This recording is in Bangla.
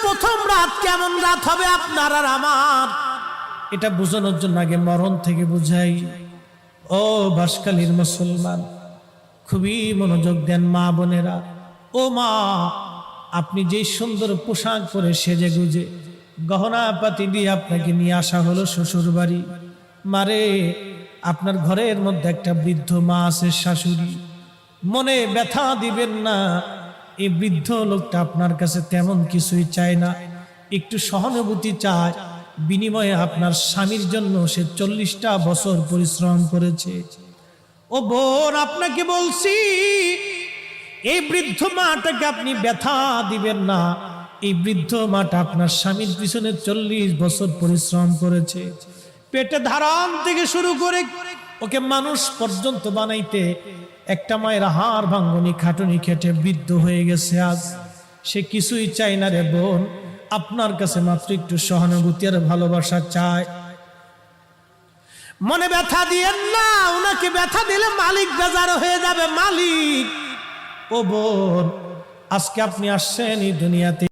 প্রথম রাত কেমন রাত হবে আপনার আর আমার, এটা বোঝানোর জন্য আগে মরণ থেকে বুঝাই। ও বাঁশখালীর মুসলমান, খুবই মনোযোগ দেন মা বোনেরা। ও মা, আপনি যে সুন্দর পোশাক পরে সেজে গুজে গহনা পাতি দিয়ে আপনাকে নিয়ে আসা হলো শ্বশুর বাড়ি। মারে, আপনার ঘরের মধ্যে একটা বৃদ্ধ মা আছে, শাশুড়ি। মনে ব্যথা দিবেন না, এই বৃদ্ধ লোকটা আপনার কাছে তেমন কিছুই চায় না, একটু সহানুভূতি চায়। বিনিময়ে আপনার স্বামীর জন্য সে 40টা বছর পরিশ্রম করেছে। ও বোন, আপনাকে বলছি, এই বৃদ্ধ মাটাকে আপনি ব্যথা দিবেন না। এই বৃদ্ধ মাটা আপনার স্বামীর পিছনে 40 বছর পরিশ্রম করেছে। পেটে ধারণ থেকে শুরু করে ওকে মানুষ পর্যন্ত বানাইতে একটা মায়ের হাড় ভাঙ্গনি খাটুনি খেটে বৃদ্ধ হয়ে গেছে আজ। সে কিছুই চায় না রে বোন, আপনার কাছে মাত্র একটু সহানুভূতি আর ভালোবাসা চায়। মনে ব্যথা দিয়েন না, ওনাকে ব্যথা দিলে মালিক বেজার হয়ে যাবে। মালিক, ও বোন, আজকে আপনি আসছেন এই দুনিয়াতে